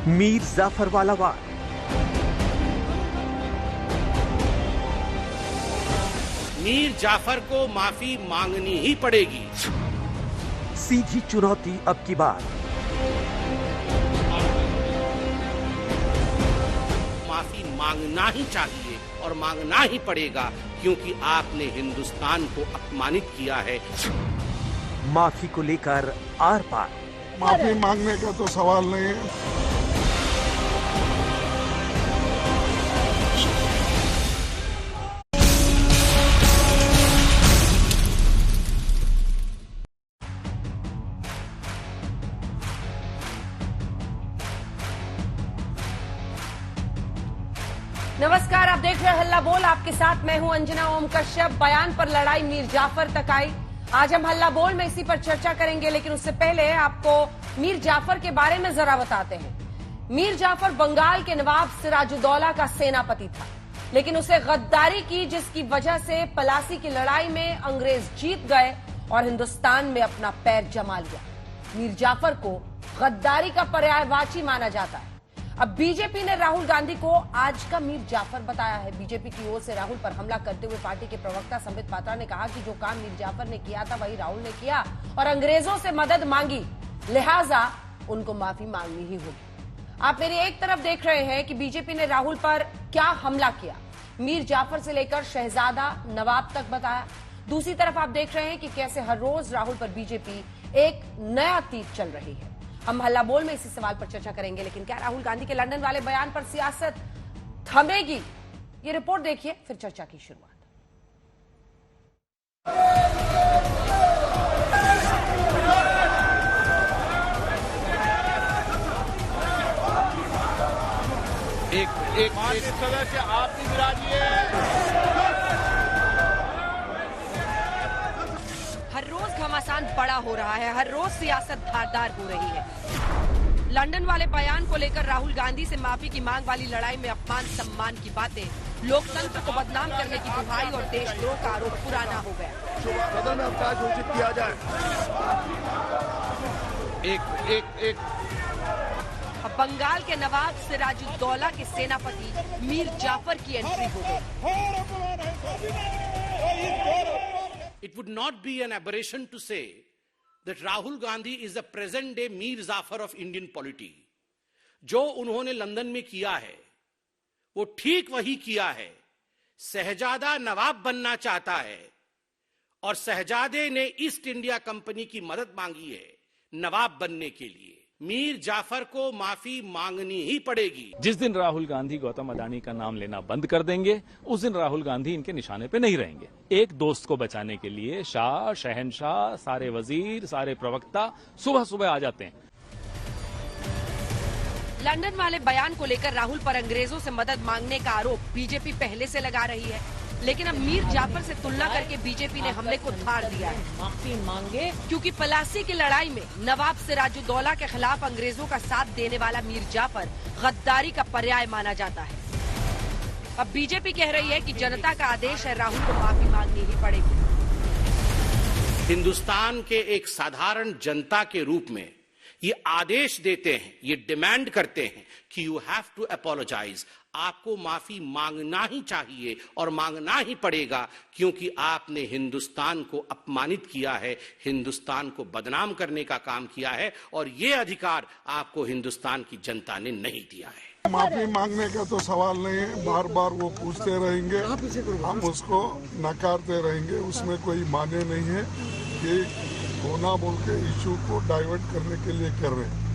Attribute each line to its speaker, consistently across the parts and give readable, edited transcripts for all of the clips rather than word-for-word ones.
Speaker 1: मीर जाफर वाला वार।
Speaker 2: मीर जाफर को माफी मांगनी ही पड़ेगी।
Speaker 1: सीधी चुनौती अब की बार।
Speaker 2: माफी मांगना ही चाहिए और मांगना ही पड़ेगा, क्योंकि आपने हिंदुस्तान को अपमानित किया है।
Speaker 1: माफी को लेकर आर पार।
Speaker 3: माफी मांगने का तो सवाल नहीं है।
Speaker 4: नमस्कार, आप देख रहे हैं हल्ला बोल। आपके साथ मैं हूं अंजना ओम कश्यप। बयान पर लड़ाई मीर जाफर तक आई। आज हम हल्ला बोल में इसी पर चर्चा करेंगे, लेकिन उससे पहले आपको मीर जाफर के बारे में जरा बताते हैं। मीर जाफर बंगाल के नवाब सिराजुद्दौला का सेनापति था, लेकिन उसे गद्दारी की, जिसकी वजह से पलासी की लड़ाई में अंग्रेज जीत गए और हिंदुस्तान में अपना पैर जमा लिया। मीर जाफर को गद्दारी का पर्यायवाची माना जाता है। अब बीजेपी ने राहुल गांधी को आज का मीर जाफर बताया है। बीजेपी की ओर से राहुल पर हमला करते हुए पार्टी के प्रवक्ता संबित पात्रा ने कहा कि जो काम मीर जाफर ने किया था वही राहुल ने किया और अंग्रेजों से मदद मांगी, लिहाजा उनको माफी मांगनी ही होगी। आप मेरी एक तरफ देख रहे हैं कि बीजेपी ने राहुल पर क्या हमला किया, मीर जाफर से लेकर शहजादा नवाब तक बताया। दूसरी तरफ आप देख रहे हैं कि कैसे हर रोज राहुल पर बीजेपी एक नया तीर चल रही है। हम हल्ला बोल में इसी सवाल पर चर्चा करेंगे, लेकिन क्या राहुल गांधी के लंदन वाले बयान पर सियासत थमेगी? ये रिपोर्ट देखिए, फिर चर्चा की शुरुआत।
Speaker 5: एक सदस्य आप भी विराजिए।
Speaker 4: हर रोज घमासान बड़ा हो रहा है, हर रोज सियासत धारदार हो रही है। लंदन वाले बयान को लेकर राहुल गांधी से माफी की मांग वाली लड़ाई में अपमान सम्मान की बातें, लोकतंत्र को बदनाम करने की दुहाई और देशद्रोह का आरोप पुराना हो गया।
Speaker 5: सदन में अवकाश घोषित किया जाए। एक
Speaker 4: अब बंगाल के नवाब सिराजुद्दौला के सेनापति मीर जाफर की एंट्री हो गई।
Speaker 2: It would not be an aberration to say that Rahul Gandhi is the present day Mir Jafar of Indian polity. जो उन्होंने लंदन में किया है वो ठीक वही किया है। शहजादा नवाब बनना चाहता है और शहजादे ने ईस्ट इंडिया कंपनी की मदद मांगी है नवाब बनने के लिए। मीर जाफर को माफी मांगनी ही पड़ेगी।
Speaker 6: जिस दिन राहुल गांधी गौतम अडानी का नाम लेना बंद कर देंगे, उस दिन राहुल गांधी इनके निशाने पे नहीं रहेंगे। एक दोस्त को बचाने के लिए शाह, शहनशाह, सारे वजीर, सारे प्रवक्ता सुबह सुबह आ जाते हैं।
Speaker 4: लंदन वाले बयान को लेकर राहुल पर अंग्रेजों से मदद मांगने का आरोप बीजेपी पहले से लगा रही है, लेकिन अब मीर जाफर से तुलना करके बीजेपी ने हमले को धार दिया है।
Speaker 7: माफी मांगे,
Speaker 4: क्योंकि पलासी की लड़ाई में नवाब सिराजुद्दौला के खिलाफ अंग्रेजों का साथ देने वाला मीर जाफर गद्दारी का पर्याय माना जाता है। अब बीजेपी कह रही है कि जनता का आदेश है, राहुल को माफी मांगनी ही पड़ेगी।
Speaker 2: हिंदुस्तान के एक साधारण जनता के रूप में ये आदेश देते हैं, ये डिमांड करते हैं कि यू हैव टू अपोलोजाइज। आपको माफी मांगना ही चाहिए और मांगना ही पड़ेगा, क्योंकि आपने हिंदुस्तान को अपमानित किया है, हिंदुस्तान को बदनाम करने का काम किया है और ये अधिकार आपको हिंदुस्तान की जनता ने नहीं दिया है।
Speaker 3: माफी मांगने का तो सवाल नहीं है। बार बार वो पूछते रहेंगे, हम उसको नकारते रहेंगे। उसमें कोई माने नहीं है कि होना बोल के इशू को डाइवर्ट करने के लिए कर रहे हैं।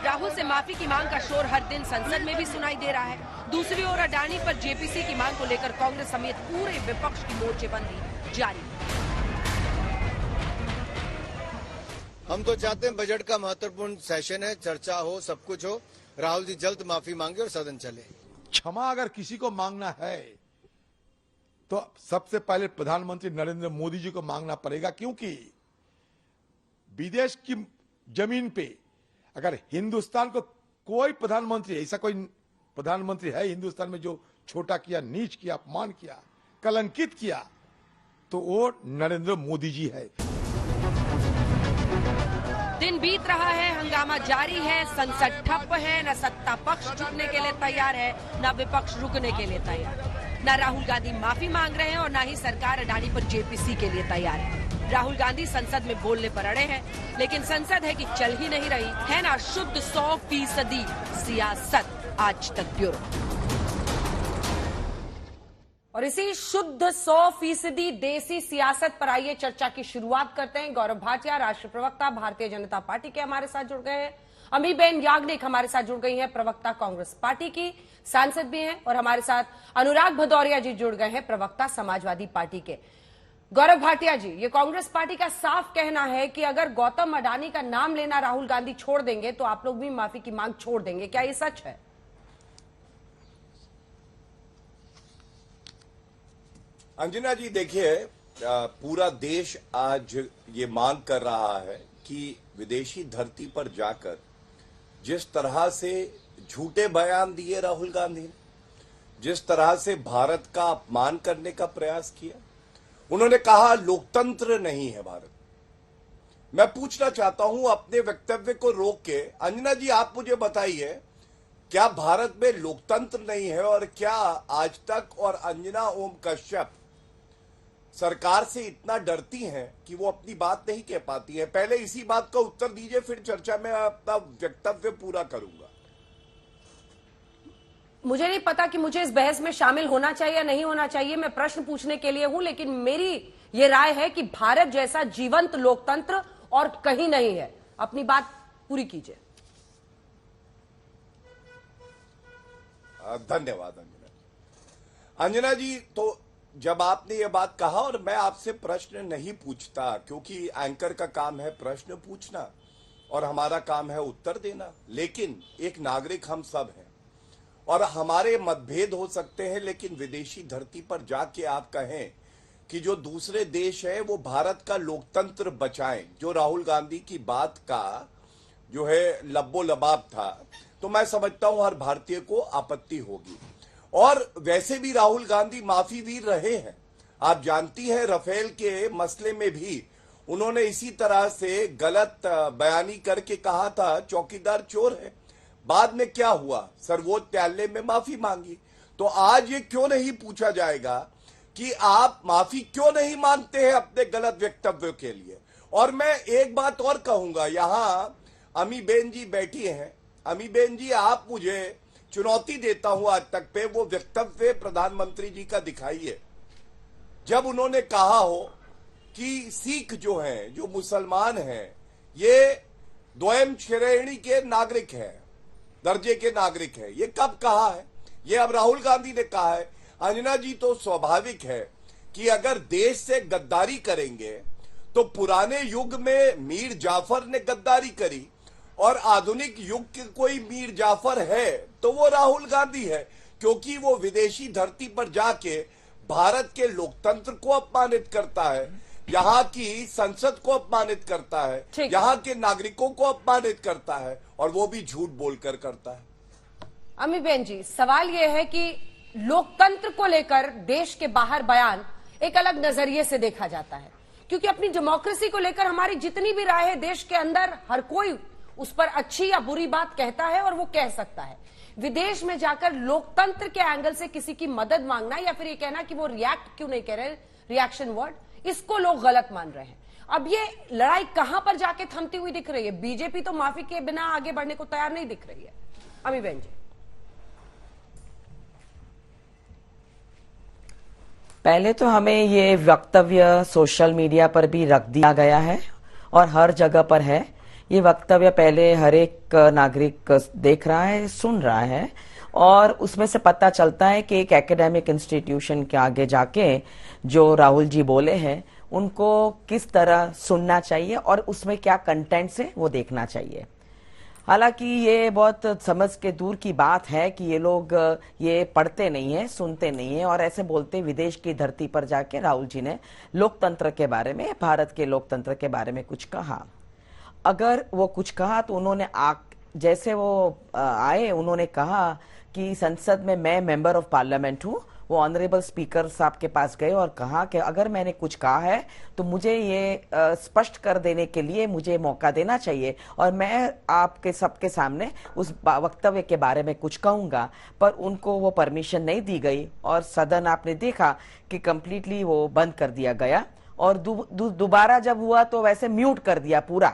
Speaker 4: राहुल से माफी की मांग का शोर हर दिन संसद में भी सुनाई दे रहा है। दूसरी ओर अडानी पर जेपीसी की मांग को लेकर कांग्रेस समेत पूरे विपक्ष की मोर्चेबंदी जारी।
Speaker 8: हम तो चाहते हैं बजट का महत्वपूर्ण सेशन है, चर्चा हो, सब कुछ हो, राहुल जी जल्द माफी मांगे और सदन चले।
Speaker 5: क्षमा अगर किसी को मांगना है तो सबसे पहले प्रधानमंत्री नरेंद्र मोदी जी को मांगना पड़ेगा, क्योंकि विदेश की जमीन पे अगर हिंदुस्तान को कोई प्रधानमंत्री, ऐसा कोई प्रधानमंत्री है हिंदुस्तान में जो छोटा किया, नीच किया, अपमान किया, कलंकित किया, तो वो नरेंद्र मोदी जी है।
Speaker 4: दिन बीत रहा है, हंगामा जारी है, संसद ठप है, न सत्ता पक्ष झुकने के लिए तैयार है, न विपक्ष रुकने के लिए तैयार। न राहुल गांधी माफी मांग रहे हैं और न ही सरकार अडानी पर जेपीसी के लिए तैयार है। राहुल गांधी संसद में बोलने पर अड़े हैं, लेकिन संसद है कि चल ही नहीं रही है ना शुद्ध 100% सियासत। आज तक ब्यूरो। और इसी शुद्ध 100% देसी सियासत पर आइए चर्चा की शुरुआत करते हैं। गौरव भाटिया, राष्ट्रीय प्रवक्ता भारतीय जनता पार्टी के, हमारे साथ जुड़ गए हैं। अमीबेन याग्निक हमारे साथ जुड़ गई हैं, प्रवक्ता कांग्रेस पार्टी की, सांसद भी हैं। और हमारे साथ अनुराग भदौरिया जी जुड़ गए हैं, प्रवक्ता समाजवादी पार्टी के। गौरव भाटिया जी, ये कांग्रेस पार्टी का साफ कहना है कि अगर गौतम अडानी का नाम लेना राहुल गांधी छोड़ देंगे तो आप लोग भी माफी की मांग छोड़ देंगे, क्या ये सच है?
Speaker 7: अंजना जी, देखिए, पूरा देश आज ये मांग कर रहा है कि विदेशी धरती पर जाकर जिस तरह से झूठे बयान दिए राहुल गांधी ने, जिस तरह से भारत का अपमान करने का प्रयास किया, उन्होंने कहा लोकतंत्र नहीं है भारत। मैं पूछना चाहता हूं अपने वक्तव्य को रोक के, अंजना जी आप मुझे बताइए, क्या भारत में लोकतंत्र नहीं है? और क्या आज तक और अंजना ओम कश्यप सरकार से इतना डरती हैं कि वो अपनी बात नहीं कह पाती है? पहले इसी बात का उत्तर दीजिए, फिर चर्चा में अपना वक्तव्य पूरा करूंगा।
Speaker 4: मुझे नहीं पता कि मुझे इस बहस में शामिल होना चाहिए या नहीं होना चाहिए, मैं प्रश्न पूछने के लिए हूं, लेकिन मेरी ये राय है कि भारत जैसा जीवंत लोकतंत्र और कहीं नहीं है। अपनी बात पूरी कीजिए।
Speaker 7: धन्यवाद अंजना जी। तो जब आपने ये बात कहा, और मैं आपसे प्रश्न नहीं पूछता क्योंकि एंकर का काम है प्रश्न पूछना और हमारा काम है उत्तर देना, लेकिन एक नागरिक हम सब हैं और हमारे मतभेद हो सकते हैं, लेकिन विदेशी धरती पर जाके आप कहें कि जो दूसरे देश है वो भारत का लोकतंत्र बचाएं, जो राहुल गांधी की बात का जो है लब्बो लबाब था, तो मैं समझता हूं हर भारतीय को आपत्ति होगी। और वैसे भी राहुल गांधी माफी भी रहे हैं। आप जानती हैं राफेल के मसले में भी उन्होंने इसी तरह से गलत बयानी करके कहा था चौकीदार चोर है। बाद में क्या हुआ? सर्वोच्च न्यायालय में माफी मांगी। तो आज ये क्यों नहीं पूछा जाएगा कि आप माफी क्यों नहीं मांगते हैं अपने गलत वक्तव्यों के लिए? और मैं एक बात और कहूंगा, यहां अमीबेन जी बैठी हैं। अमीबेन जी, आप मुझे चुनौती देता हूं आज तक पे वो वक्तव्य प्रधानमंत्री जी का दिखाइए जब उन्होंने कहा हो कि सिख जो हैं, जो मुसलमान हैं, ये द्वयम श्रेणी के नागरिक हैं, दर्जे के नागरिक हैं। ये कब कहा है? ये अब राहुल गांधी ने कहा है। अंजना जी, तो स्वाभाविक है कि अगर देश से गद्दारी करेंगे तो पुराने युग में मीर जाफर ने गद्दारी करी और आधुनिक युग के कोई मीर जाफर है तो वो राहुल गांधी है, क्योंकि वो विदेशी धरती पर जाके भारत के लोकतंत्र को अपमानित करता है, यहाँ की संसद को अपमानित करता है, यहाँ के नागरिकों को अपमानित करता है, और वो भी झूठ बोलकर करता है।
Speaker 4: अमीबेन जी, सवाल ये है कि लोकतंत्र को लेकर देश के बाहर बयान एक अलग नजरिए से देखा जाता है, क्योंकि अपनी डेमोक्रेसी को लेकर हमारी जितनी भी राय है, देश के अंदर हर कोई उस पर अच्छी या बुरी बात कहता है और वो कह सकता है। विदेश में जाकर लोकतंत्र के एंगल से किसी की मदद मांगना या फिर ये कहना कि वो रिएक्ट क्यों नहीं कर रहे, रिएक्शन वर्ड, इसको लोग गलत मान रहे हैं। अब ये लड़ाई कहां पर जाके थमती हुई दिख रही है? बीजेपी तो माफी के बिना आगे बढ़ने को तैयार नहीं दिख रही है। अमीबेन जी,
Speaker 9: पहले तो हमें ये वक्तव्य सोशल मीडिया पर भी रख दिया गया है और हर जगह पर है। ये वक्तव्य पहले हर एक नागरिक देख रहा है, सुन रहा है, और उसमें से पता चलता है कि एक एकेडमिक इंस्टीट्यूशन के आगे जाके जो राहुल जी बोले हैं उनको किस तरह सुनना चाहिए और उसमें क्या कंटेंट्स है वो देखना चाहिए। हालांकि ये बहुत समझ के दूर की बात है कि ये लोग ये पढ़ते नहीं है, सुनते नहीं है और ऐसे बोलते विदेश की धरती पर जाके राहुल जी ने लोकतंत्र के बारे में, भारत के लोकतंत्र के बारे में कुछ कहा। अगर वो कुछ कहा तो उन्होंने जैसे वो आए उन्होंने कहा कि संसद में मैं मेंबर ऑफ पार्लियामेंट हूं वो ऑनरेबल स्पीकर साहब के पास गए और कहा कि अगर मैंने कुछ कहा है तो मुझे ये स्पष्ट कर देने के लिए मुझे मौका देना चाहिए और मैं आपके सबके सामने उस वक्तव्य के बारे में कुछ कहूंगा। पर उनको वो परमिशन नहीं दी गई और सदन आपने देखा कि कंप्लीटली वो बंद कर दिया गया और दोबारा जब हुआ तो वैसे म्यूट कर दिया पूरा,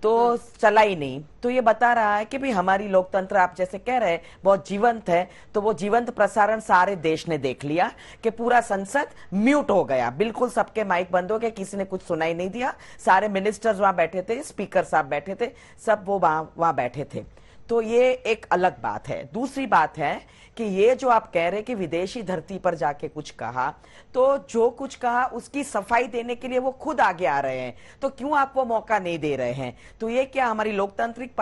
Speaker 9: तो चला ही नहीं। तो ये बता रहा है कि भाई हमारी लोकतंत्र, आप जैसे कह रहे हैं, बहुत जीवंत है। तो वो जीवंत प्रसारण सारे देश ने देख लिया कि पूरा संसद म्यूट हो गया, बिल्कुल सबके माइक बंद हो गए, किसी ने कुछ सुनाई नहीं दिया। सारे मिनिस्टर्स वहां बैठे थे, स्पीकर साहब बैठे थे, सब वो वहां बैठे थे। तो ये एक अलग बात है। दूसरी बात है कि ये जो आप कह रहे हैं कि विदेशी धरती पर जाके कुछ कहा, तो जो कुछ कहा उसकी सफाई देने के लिए वो खुद आगे आ रहे हैं, तो क्यों आप वो मौका नहीं दे रहे हैं? तो ये क्या हमारी लोकतांत्रिक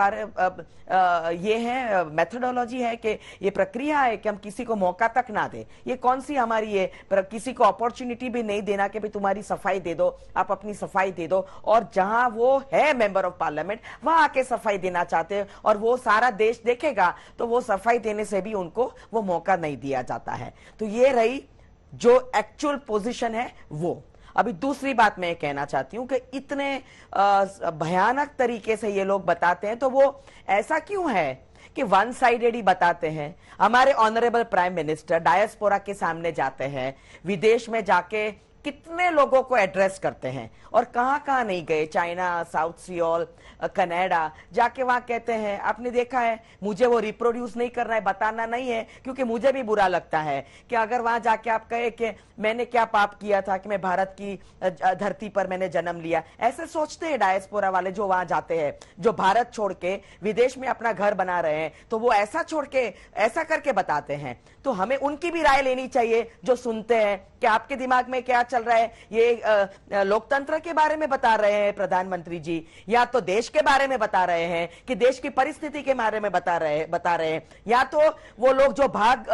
Speaker 9: ये है मेथोडोलॉजी है कि ये प्रक्रिया है कि हम किसी को मौका तक ना दे? ये कौन सी हमारी ये किसी को अपॉर्चुनिटी भी नहीं देना कि भाई तुम्हारी सफाई दे दो, आप अपनी सफाई दे दो, और जहां वो है मेंबर ऑफ पार्लियामेंट वहां आके सफाई देना चाहते हैं और वो सारा देश देखेगा तो वो सफाई देने से भी उनको वो मौका नहीं दिया जाता है। तो ये रही जो एक्चुअल पोजीशन है वो। अभी दूसरी बात मैं कहना चाहती हूं कि इतने भयानक तरीके से ये लोग बताते हैं, तो वो ऐसा क्यों है कि वन साइडेड ही बताते हैं? हमारे ऑनरेबल प्राइम मिनिस्टर डायस्पोरा के सामने जाते हैं, विदेश में जाके कितने लोगों को एड्रेस करते हैं और कहां कहां नहीं गए, चाइना, साउथ सियोल, कनाडा, जाके वहां कहते हैं। आपने देखा है, मुझे वो रिप्रोड्यूस नहीं करना है, बताना नहीं है, क्योंकि मुझे भी बुरा लगता है कि अगर वहां जाके आप कहे कि मैंने क्या पाप किया था कि मैं भारत की धरती पर मैंने जन्म लिया। ऐसे सोचते हैं डायस्पोरा वाले जो वहां जाते हैं, जो भारत छोड़ के विदेश में अपना घर बना रहे हैं, तो वो ऐसा छोड़ के ऐसा करके बताते हैं। तो हमें उनकी भी राय लेनी चाहिए जो सुनते हैं कि आपके दिमाग में क्या चल रहा है। ये लोकतंत्र के बारे में बता रहे हैं प्रधानमंत्री जी, या तो देश के बारे में बता रहे हैं कि देश की परिस्थिति के बारे में बता रहे हैं, या तो वो लोग जो भाग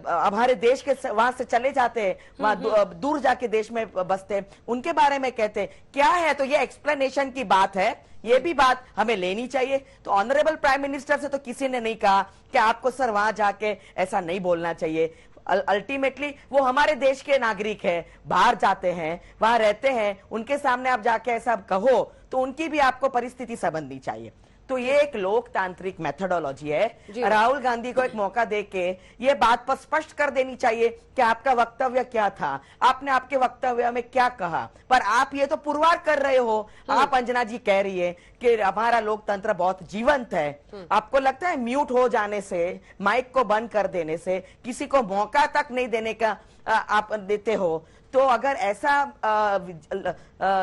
Speaker 9: हमारे देश के वहां से चले जाते हैं, वहां दूर जाके देश में बसते हैं, उनके बारे में कहते हैं। क्या है? तो ये एक्सप्लेनेशन की बात है, ये भी बात हमें लेनी चाहिए। तो ऑनरेबल प्राइम मिनिस्टर से तो किसी ने नहीं कहा कि आपको सर वहां जाके ऐसा नहीं बोलना चाहिए। अल्टीमेटली वो हमारे देश के नागरिक हैं, बाहर जाते हैं, वहां रहते हैं, उनके सामने आप जाके ऐसा कहो तो उनकी भी आपको परिस्थिति समझनी चाहिए। तो ये एक लोकतांत्रिक मेथोडोलॉजी है। राहुल गांधी को एक मौका देके ये बात पर स्पष्ट कर देनी चाहिए कि आपका वक्तव्य क्या था, आपने आपके वक्तव्य में क्या कहा। पर आप ये तो पुरवार कर रहे हो। आप अंजना जी कह रही है कि हमारा लोकतंत्र बहुत जीवंत है। आपको लगता है म्यूट हो जाने से, माइक को बंद कर देने से, किसी को मौका तक नहीं देने का आप देते हो? तो अगर ऐसा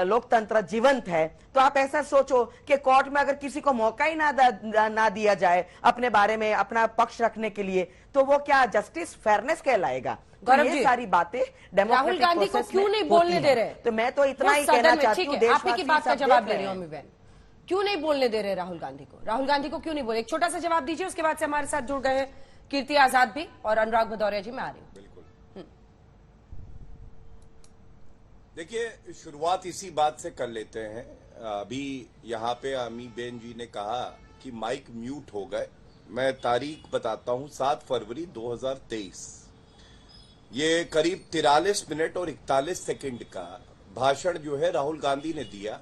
Speaker 9: लोकतंत्र जीवंत है तो आप ऐसा सोचो कि कोर्ट में अगर किसी को मौका ही ना दिया जाए अपने बारे में अपना पक्ष रखने के लिए, तो वो क्या जस्टिस, फेयरनेस कहलाएगा? तो ये सारी बातें
Speaker 4: राहुल गांधी को क्यों नहीं बोलने दे रहे?
Speaker 9: तो मैं तो इतना ही कहना चाहती हूँ,
Speaker 4: आप की बात का जवाब दे रही हूँ अम्मी बहन, क्यों नहीं बोलने दे रहे राहुल गांधी को? राहुल गांधी को क्यों नहीं बोले? एक छोटा सा जवाब दीजिए, उसके बाद से हमारे साथ जुड़ गए कीर्ति आजाद भी और अनुराग भदौरिया जी। मैं आ रही हूँ।
Speaker 7: देखिए, शुरुआत इसी बात से कर लेते हैं। अभी यहाँ पे अम्मी बेन जी ने कहा कि माइक म्यूट हो गए। मैं तारीख बताता हूँ, 7 फरवरी 2023। ये करीब 43 मिनट और 41 सेकंड का भाषण जो है राहुल गांधी ने दिया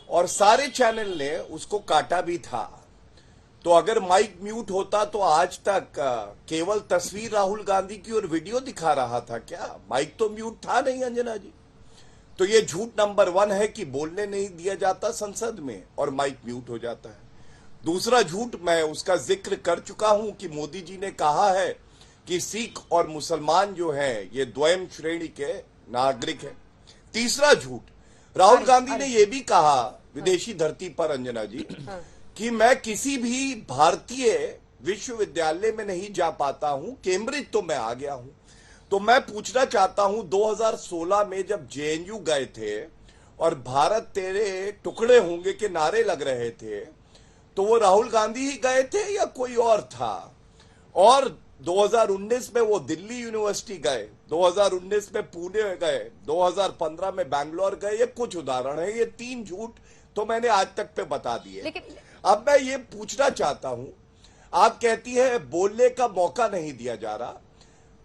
Speaker 7: और सारे चैनल ने उसको काटा भी था। तो अगर माइक म्यूट होता तो आज तक केवल तस्वीर राहुल गांधी की और वीडियो दिखा रहा था क्या? माइक तो म्यूट था नहीं अंजना जी। तो ये झूठ नंबर 1 है कि बोलने नहीं दिया जाता संसद में और माइक म्यूट हो जाता है। दूसरा झूठ, मैं उसका जिक्र कर चुका हूं कि मोदी जी ने कहा है कि सिख और मुसलमान जो हैं ये द्वयम श्रेणी के नागरिक हैं। तीसरा झूठ, राहुल गांधी ने यह भी कहा विदेशी धरती पर अंजना जी कि मैं किसी भी भारतीय विश्वविद्यालय में नहीं जा पाता हूं, कैम्ब्रिज तो मैं आ गया हूं। तो मैं पूछना चाहता हूं, 2016 में जब जेएनयू गए थे और भारत तेरे टुकड़े होंगे के नारे लग रहे थे, तो वो राहुल गांधी ही गए थे या कोई और था? और 2019 में वो दिल्ली यूनिवर्सिटी गए, 2019 में पुणे गए, 2015 में बैंगलोर गए। ये कुछ उदाहरण है, ये 3 झूठ तो मैंने आज तक पे बता दिए। अब मैं ये पूछना चाहता हूं, आप कहती है बोलने का मौका नहीं दिया जा रहा।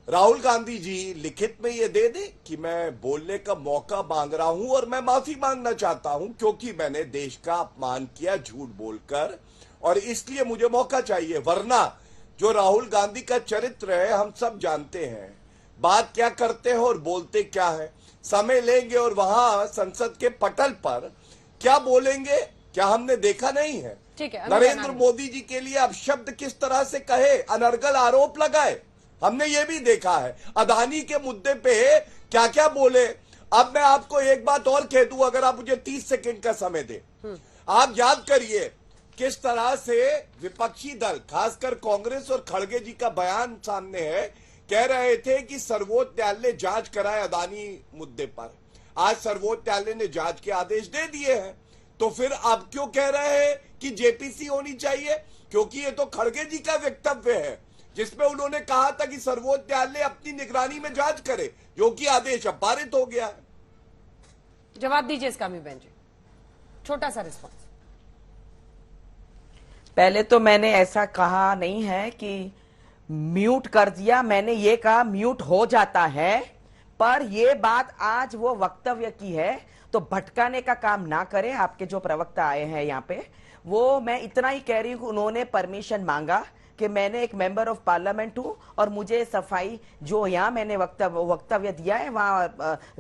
Speaker 7: राहुल गांधी जी लिखित में ये दे दे कि मैं बोलने का मौका मांग रहा हूं और मैं माफी मांगना चाहता हूं क्योंकि मैंने देश का अपमान किया झूठ बोलकर, और इसलिए मुझे मौका चाहिए। वरना जो राहुल गांधी का चरित्र है हम सब जानते हैं, बात क्या करते हैं और बोलते क्या है। समय लेंगे और वहां संसद के पटल पर क्या बोलेंगे क्या हमने देखा नहीं है।
Speaker 4: ठीक है,
Speaker 7: नरेंद्र मोदी जी के लिए अब शब्द किस तरह से कहे, अनर्गल आरोप लगाए, हमने ये भी देखा है। अदानी के मुद्दे पे क्या क्या बोले। अब मैं आपको एक बात और कह दूं, अगर आप मुझे 30 सेकंड का समय दें। आप याद करिए किस तरह से विपक्षी दल, खासकर कांग्रेस और खड़गे जी का बयान सामने है, कह रहे थे कि सर्वोच्च न्यायालय जांच कराए अदानी मुद्दे पर। आज सर्वोच्च न्यायालय ने जांच के आदेश दे दिए हैं, तो फिर अब क्यों कह रहे हैं कि जेपीसी होनी चाहिए? क्योंकि ये तो खड़गे जी का वक्तव्य है जिसमें उन्होंने कहा था कि सर्वोच्च न्यायालय अपनी निगरानी में जांच करे, जो कि आदेश अब पारित हो गया है।
Speaker 4: जवाब दीजिए इसका भी बहन जी, छोटा सा रिस्पॉन्स।
Speaker 9: पहले तो मैंने ऐसा कहा नहीं है कि म्यूट कर दिया, मैंने ये कहा म्यूट हो जाता है, पर ये बात आज वो वक्तव्य की है तो भटकाने का काम ना करें। आपके जो प्रवक्ता आए हैं यहाँ पे, वो मैं इतना ही कह रही हूं, उन्होंने परमिशन मांगा कि मैंने एक मेंबर ऑफ पार्लियामेंट हूं और मुझे सफाई जो यहाँ मैंने वक्तव्य दिया है वहां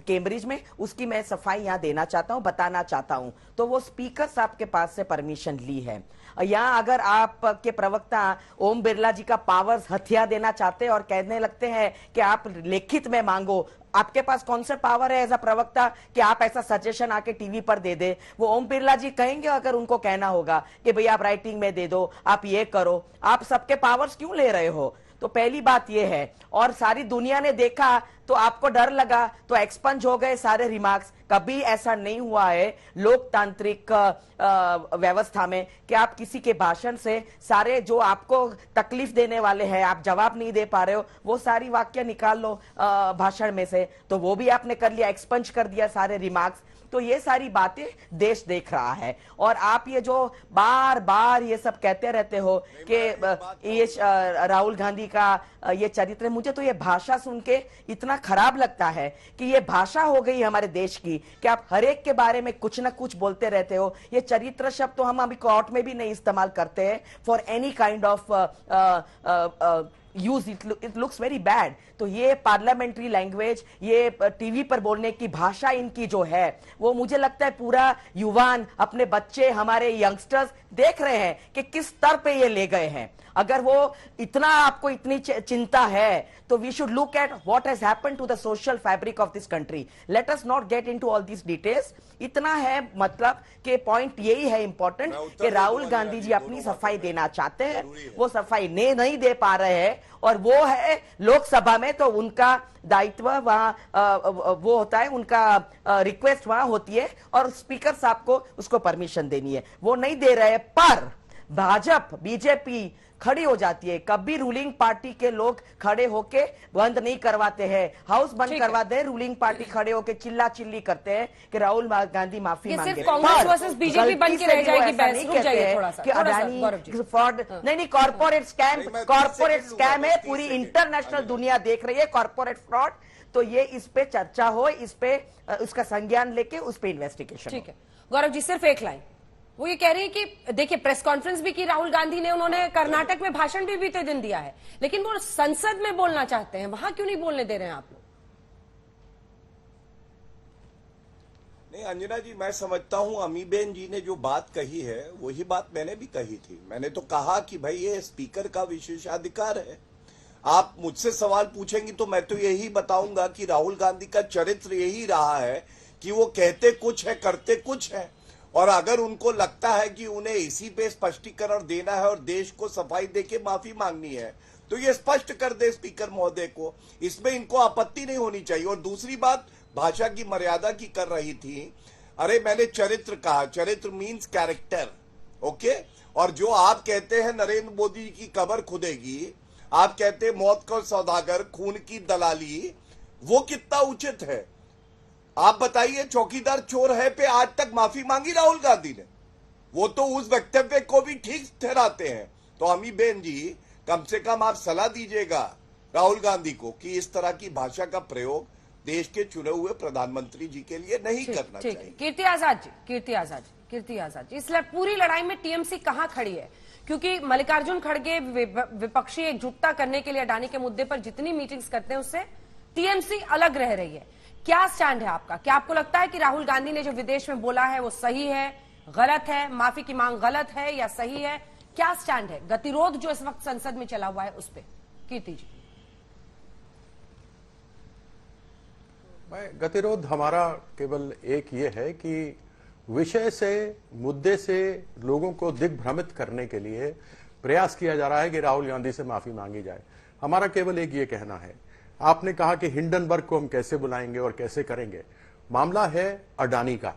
Speaker 9: कैम्ब्रिज में, उसकी मैं सफाई यहाँ देना चाहता हूं, बताना चाहता हूं। तो वो स्पीकर साहब के पास से परमिशन ली है। यहाँ अगर आपके प्रवक्ता ओम बिरला जी का पावर्स हथिया देना चाहते हैं और कहने लगते हैं कि आप लिखित में मांगो, आपके पास कौन सा पावर है एज अ प्रवक्ता कि आप ऐसा सजेशन आके टीवी पर दे दे? वो ओम बिरला जी कहेंगे अगर उनको कहना होगा कि भाई आप राइटिंग में दे दो, आप ये करो, आप सबके पावर्स क्यों ले रहे हो? तो पहली बात ये है। और सारी दुनिया ने देखा तो आपको डर लगा तो एक्सपंज हो गए सारे रिमार्क्स। कभी ऐसा नहीं हुआ है लोकतांत्रिक व्यवस्था में कि आप किसी के भाषण से सारे जो आपको तकलीफ देने वाले हैं, आप जवाब नहीं दे पा रहे हो, वो सारी वाक्य निकाल लो भाषण में से। तो वो भी आपने कर लिया, एक्सपंज कर दिया सारे रिमार्क्स। तो ये सारी बातें देश देख रहा है। और आप ये जो बार बार ये सब कहते रहते हो कि ये राहुल गांधी का ये चरित्र, मुझे तो ये भाषा सुन के इतना खराब लगता है कि ये भाषा हो गई हमारे देश की कि आप हर एक के बारे में कुछ ना कुछ बोलते रहते हो। ये चरित्र शब्द तो हम अभी कोर्ट में भी नहीं इस्तेमाल करते हैं for any kind of use, it looks very bad. तो ये पार्लियामेंट्री लैंग्वेज, ये टीवी पर बोलने की भाषा इनकी जो है, वो मुझे लगता है पूरा युवान, अपने बच्चे, हमारे यंगस्टर्स देख रहे हैं कि किस स्तर पे ये ले गए हैं। अगर वो इतना आपको इतनी चिंता है तो we should look at what has happened to the social fabric of this country. Let us not get into all this details. इतना है मतलब कि पॉइंट यही है इंपॉर्टेंट कि राहुल गांधी जी अपनी सफाई देना चाहते हैं, वो सफाई नहीं दे पा रहे हैं, और वो है लोकसभा में तो उनका दायित्व वहां वो होता है, उनका रिक्वेस्ट वहां होती है और स्पीकर साहब को उसको परमिशन देनी है, वो नहीं दे रहे। पर भाजपा बीजेपी खड़ी हो जाती है। कभी रूलिंग पार्टी के लोग खड़े होके बंद नहीं करवाते हैं, हाउस बंद करवाते हैं, रूलिंग पार्टी खड़े होके चिल्ला चिल्ली करते हैं कि राहुल गांधी माफी मांगे।
Speaker 4: सिर्फ कांग्रेस वर्सेस बीजेपी बन के रह जाएगी बहस। रुक जाइए थोड़ा सा,
Speaker 9: कि अडानी फ्रॉड नहीं, कॉर्पोरेट स्कैम है, पूरी इंटरनेशनल दुनिया देख रही है कॉर्पोरेट फ्रॉड। तो ये इस पे चर्चा हो, इस पे उसका संज्ञान लेके उस पे इन्वेस्टिगेशन।
Speaker 4: ठीक है गौरव जी, सिर्फ एक लाइन। वो ये कह रही है कि देखिए प्रेस कॉन्फ्रेंस भी की राहुल गांधी ने, उन्होंने कर्नाटक में भाषण भी बीते दिन दिया है, लेकिन वो संसद में बोलना चाहते हैं, वहां क्यों नहीं बोलने दे रहे हैं आप लोग?
Speaker 7: नहीं अंजना जी, मैं समझता हूं अमीबेन जी ने जो बात कही है वही बात मैंने भी कही थी। मैंने तो कहा कि भाई ये स्पीकर का विशेषाधिकार है। आप मुझसे सवाल पूछेंगी तो मैं तो यही बताऊंगा कि राहुल गांधी का चरित्र यही रहा है कि वो कहते कुछ है, करते कुछ है। और अगर उनको लगता है कि उन्हें इसी पे स्पष्टीकरण देना है और देश को सफाई देके माफी मांगनी है, तो ये स्पष्ट कर दे स्पीकर महोदय को, इसमें इनको आपत्ति नहीं होनी चाहिए। और दूसरी बात, भाषा की मर्यादा की कर रही थी। अरे मैंने चरित्र कहा, चरित्र मीन्स कैरेक्टर, ओके। और जो आप कहते हैं नरेंद्र मोदी की कब्र खुदेगी, आप कहते हैं मौत का सौदागर, खून की दलाली, वो कितना उचित है? आप बताइए, चौकीदार चोर है पे आज तक माफी मांगी राहुल गांधी ने? वो तो उस वक्तव्य को भी ठीक ठहराते हैं। तो अमीबेन जी, कम से कम आप सलाह दीजिएगा राहुल गांधी को कि इस तरह की भाषा का प्रयोग देश के चुने हुए प्रधानमंत्री जी के लिए नहीं करना चाहिए।
Speaker 4: कीर्ति आजाद जी, इस पूरी लड़ाई में टीएमसी कहां खड़ी है? क्योंकि मल्लिकार्जुन खड़गे विपक्षी एकजुटता करने के लिए अडानी के मुद्दे पर जितनी मीटिंग्स करते हैं उससे टीएमसी अलग रह रही है। क्या स्टैंड है आपका? क्या आपको लगता है कि राहुल गांधी ने जो विदेश में बोला है वो सही है, गलत है, माफी की मांग गलत है या सही है? क्या स्टैंड है? गतिरोध जो इस वक्त संसद में चला हुआ है उस पर कीर्ति जी।
Speaker 10: गतिरोध हमारा केवल एक ये है कि विषय से, मुद्दे से लोगों को दिग्भ्रमित करने के लिए प्रयास किया जा रहा है कि राहुल गांधी से माफी मांगी जाए। हमारा केवल एक ये कहना है, आपने कहा कि हिंडनबर्ग को हम कैसे बुलाएंगे और कैसे करेंगे। मामला है अडानी का,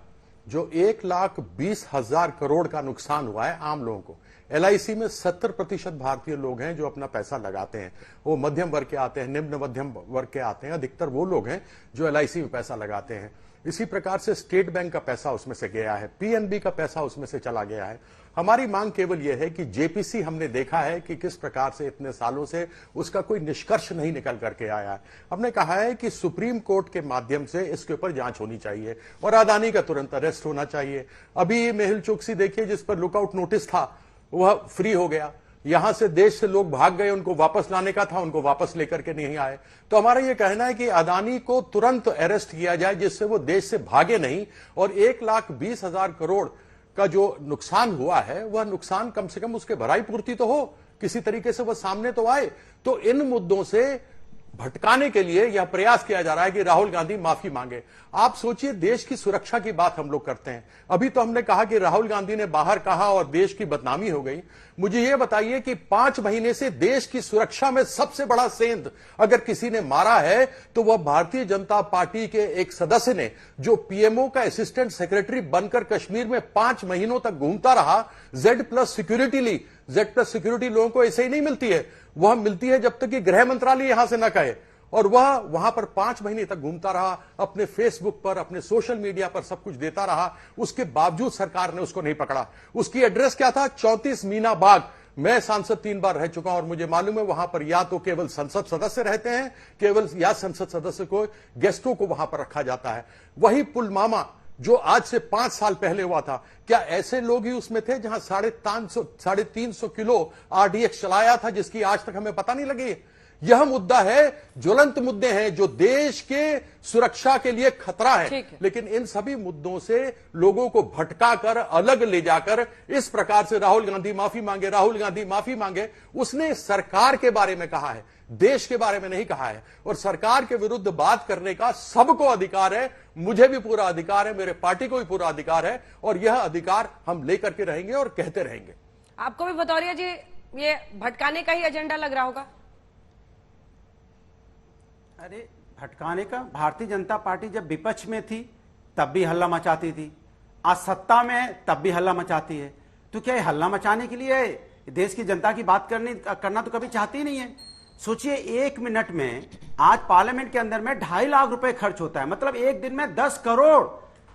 Speaker 10: जो 1,20,000 करोड़ का नुकसान हुआ है आम लोगों को। LIC में 70% भारतीय लोग हैं जो अपना पैसा लगाते हैं। वो मध्यम वर्ग के आते हैं, निम्न मध्यम वर्ग के आते हैं, अधिकतर वो लोग हैं जो LIC में पैसा लगाते हैं। इसी प्रकार से स्टेट बैंक का पैसा उसमें से गया है, PNB का पैसा उसमें से चला गया है। हमारी मांग केवल यह है कि JPC हमने देखा है कि किस प्रकार से इतने सालों से उसका कोई निष्कर्ष नहीं निकल करके आया है। हमने कहा है कि सुप्रीम कोर्ट के माध्यम से इसके ऊपर जांच होनी चाहिए और अडानी का तुरंत अरेस्ट होना चाहिए। अभी मेहुल चोकसी देखिए, जिस पर लुकआउट नोटिस था वह फ्री हो गया। यहां से देश से लोग भाग गए, उनको वापस लाने का था, उनको वापस लेकर के नहीं आए। तो हमारा यह कहना है कि अडानी को तुरंत अरेस्ट किया जाए जिससे वो देश से भागे नहीं, और 1,20,000 करोड़ का जो नुकसान हुआ है वह नुकसान कम से कम उसके भराई पूर्ति तो हो, किसी तरीके से वह सामने तो आए। तो इन मुद्दों से भटकाने के लिए यह प्रयास किया जा रहा है कि राहुल गांधी माफी मांगे। आप सोचिए, देश की सुरक्षा की बात हम लोग करते हैं। अभी तो हमने कहा कि राहुल गांधी ने बाहर कहा और देश की बदनामी हो गई। मुझे यह बताइए कि 5 महीने से देश की सुरक्षा में सबसे बड़ा सेंध अगर किसी ने मारा है तो वह भारतीय जनता पार्टी के एक सदस्य ने, जो PMO का असिस्टेंट सेक्रेटरी बनकर कश्मीर में 5 महीनों तक घूमता रहा। Z+ सिक्योरिटी ली। Z+ सिक्योरिटी लोगों को ऐसे ही नहीं मिलती है, वह मिलती है जब तक कि गृह मंत्रालय यहां से न कहे। और वह वहां पर 5 महीने तक घूमता रहा, अपने फेसबुक पर, अपने सोशल मीडिया पर सब कुछ देता रहा। उसके बावजूद सरकार ने उसको नहीं पकड़ा। उसकी एड्रेस क्या था? 34 मीना बाग। मैं सांसद 3 बार रह चुका हूं और मुझे मालूम है वहां पर या तो केवल संसद सदस्य रहते हैं, केवल या संसद सदस्य को, गेस्टों को वहां पर रखा जाता है। वही पुलवामा जो आज से 5 साल पहले हुआ था, क्या ऐसे लोग ही उसमें थे जहां 350 किलो RDX चलाया था, जिसकी आज तक हमें पता नहीं लगी? यह मुद्दा है, ज्वलंत मुद्दे हैं जो देश के सुरक्षा के लिए खतरा है। लेकिन इन सभी मुद्दों से लोगों को भटकाकर, अलग ले जाकर इस प्रकार से राहुल गांधी माफी मांगे, राहुल गांधी माफी मांगे। उसने सरकार के बारे में कहा है, देश के बारे में नहीं कहा है। और सरकार के विरुद्ध बात करने का सबको अधिकार है, मुझे भी पूरा अधिकार है, मेरे पार्टी को भी पूरा अधिकार है, और यह अधिकार हम लेकर के रहेंगे और कहते रहेंगे।
Speaker 4: आपको भी भदौरिया जी ये भटकाने का ही एजेंडा लग रहा होगा?
Speaker 11: अरे भटकाने का, भारतीय जनता पार्टी जब विपक्ष में थी तब भी हल्ला मचाती थी, आज सत्ता में है तब भी हल्ला मचाती है। तो क्या हल्ला मचाने के लिए देश की जनता की बात करना तो कभी चाहती ही नहीं है। सोचिए, 1 मिनट में आज पार्लियामेंट के अंदर में 2.5 लाख रुपए खर्च होता है, मतलब एक दिन में 10 करोड़।